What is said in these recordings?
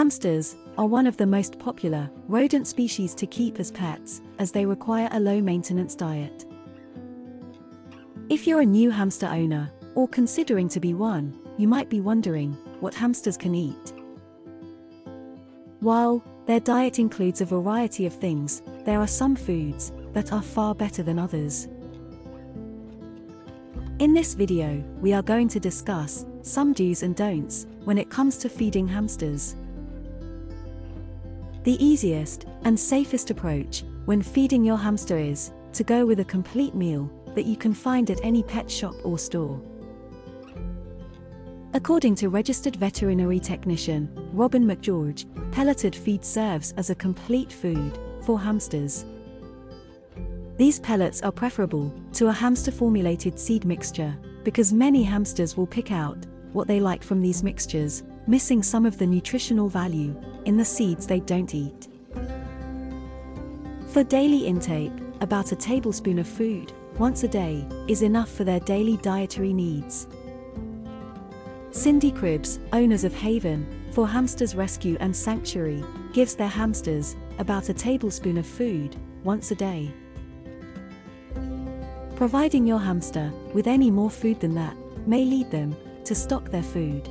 Hamsters are one of the most popular rodent species to keep as pets, as they require a low-maintenance diet. If you're a new hamster owner, or considering to be one, you might be wondering what hamsters can eat. While their diet includes a variety of things, there are some foods that are far better than others. In this video, we are going to discuss some do's and don'ts when it comes to feeding hamsters. The easiest and safest approach when feeding your hamster is to go with a complete meal that you can find at any pet shop or store. According to registered veterinary technician Robin McGeorge, pelleted feed serves as a complete food for hamsters. These pellets are preferable to a hamster-formulated seed mixture because many hamsters will pick out what they like from these mixtures, missing some of the nutritional value in the seeds they don't eat. For daily intake, about a tablespoon of food once a day is enough for their daily dietary needs. Cindy Cribbs, owners of Haven for Hamsters Rescue and Sanctuary, gives their hamsters about a tablespoon of food once a day. Providing your hamster with any more food than that may lead them to stock their food.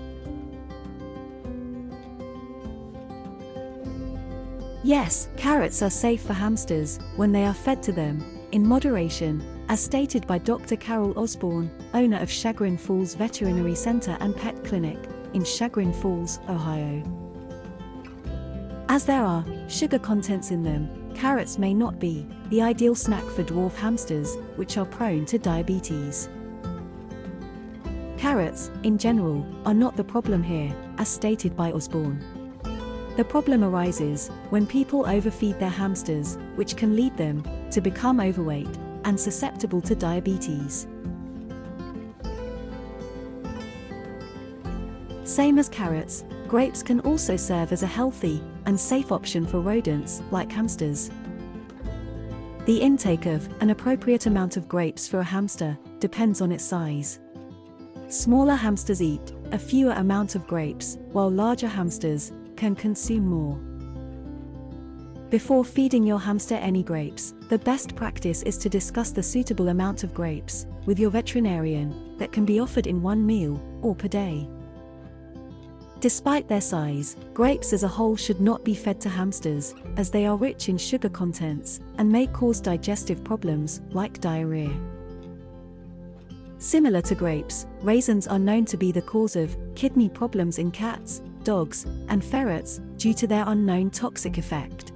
Yes, carrots are safe for hamsters when they are fed to them in moderation, as stated by Dr. Carol Osborne, owner of Chagrin Falls Veterinary Center and Pet Clinic in Chagrin Falls, Ohio. As there are sugar contents in them, carrots may not be the ideal snack for dwarf hamsters, which are prone to diabetes. Carrots, in general, are not the problem here, as stated by Osborne. The problem arises when people overfeed their hamsters, which can lead them to become overweight and susceptible to diabetes. Same as carrots, grapes can also serve as a healthy and safe option for rodents like hamsters. The intake of an appropriate amount of grapes for a hamster depends on its size. Smaller hamsters eat a fewer amount of grapes, while larger hamsters can consume more. Before feeding your hamster any grapes, the best practice is to discuss the suitable amount of grapes with your veterinarian that can be offered in one meal or per day. Despite their size, grapes as a whole should not be fed to hamsters, as they are rich in sugar contents and may cause digestive problems like diarrhea. Similar to grapes, raisins are known to be the cause of kidney problems in cats, dogs, and ferrets due to their unknown toxic effect.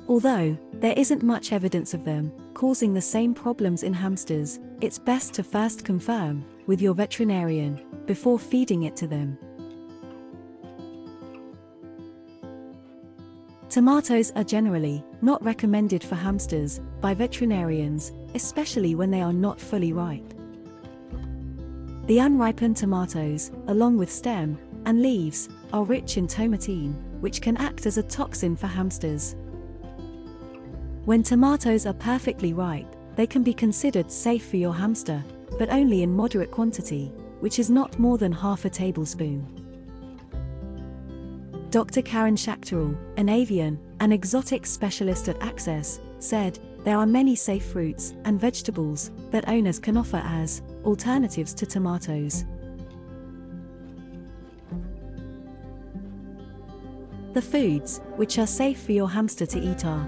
Although there isn't much evidence of them causing the same problems in hamsters, it's best to first confirm with your veterinarian before feeding it to them. Tomatoes are generally not recommended for hamsters by veterinarians, especially when they are not fully ripe. The unripened tomatoes, along with stem and leaves, are rich in tomatine, which can act as a toxin for hamsters. When tomatoes are perfectly ripe, they can be considered safe for your hamster, but only in moderate quantity, which is not more than half a tablespoon. Dr. Karen Schachterl, an avian and exotic specialist at Access, said, "There are many safe fruits and vegetables that owners can offer as alternatives to tomatoes." The foods which are safe for your hamster to eat are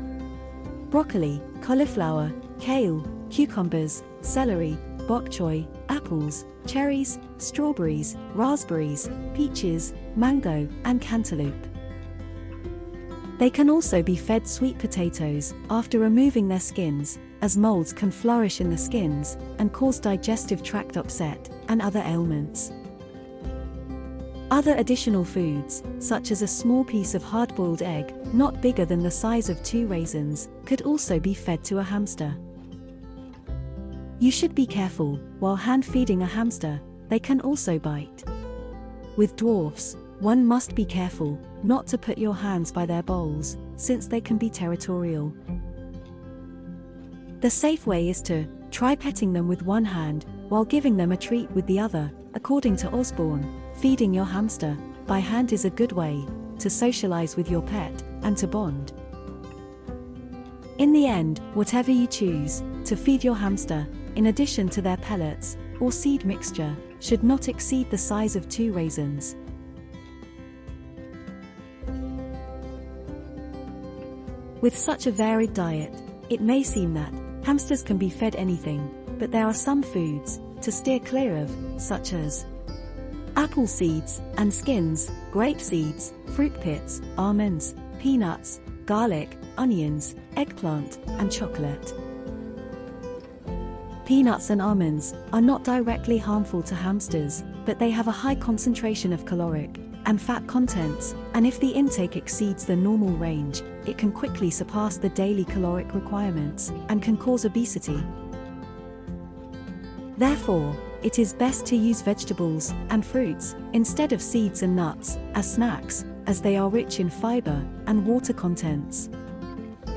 broccoli, cauliflower, kale, cucumbers, celery, bok choy, apples, cherries, strawberries, raspberries, peaches, mango, and cantaloupe. They can also be fed sweet potatoes after removing their skins, as molds can flourish in the skins and cause digestive tract upset and other ailments. Other additional foods, such as a small piece of hard-boiled egg, not bigger than the size of 2 raisins, could also be fed to a hamster. You should be careful while hand-feeding a hamster, they can also bite. With dwarfs, one must be careful not to put your hands by their bowls, since they can be territorial. The safe way is to try petting them with one hand while giving them a treat with the other. According to Osborne, feeding your hamster by hand is a good way to socialize with your pet and to bond. In the end, whatever you choose to feed your hamster, in addition to their pellets or seed mixture, should not exceed the size of 2 raisins. With such a varied diet, it may seem that hamsters can be fed anything, but there are some foods to steer clear of, such as apple seeds and skins, grape seeds, fruit pits, almonds, peanuts, garlic, onions, eggplant, and chocolate. Peanuts and almonds are not directly harmful to hamsters, but they have a high concentration of caloric and fat contents, and if the intake exceeds the normal range, it can quickly surpass the daily caloric requirements and can cause obesity. Therefore, it is best to use vegetables and fruits instead of seeds and nuts as snacks, as they are rich in fiber and water contents.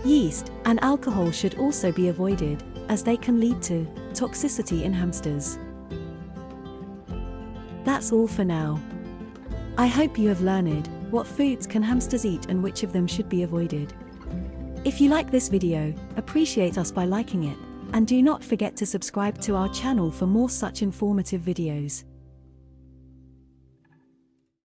Yeast and alcohol should also be avoided, as they can lead to toxicity in hamsters. That's all for now. I hope you have learned what foods can hamsters eat and which of them should be avoided. If you like this video, appreciate us by liking it, and do not forget to subscribe to our channel for more such informative videos.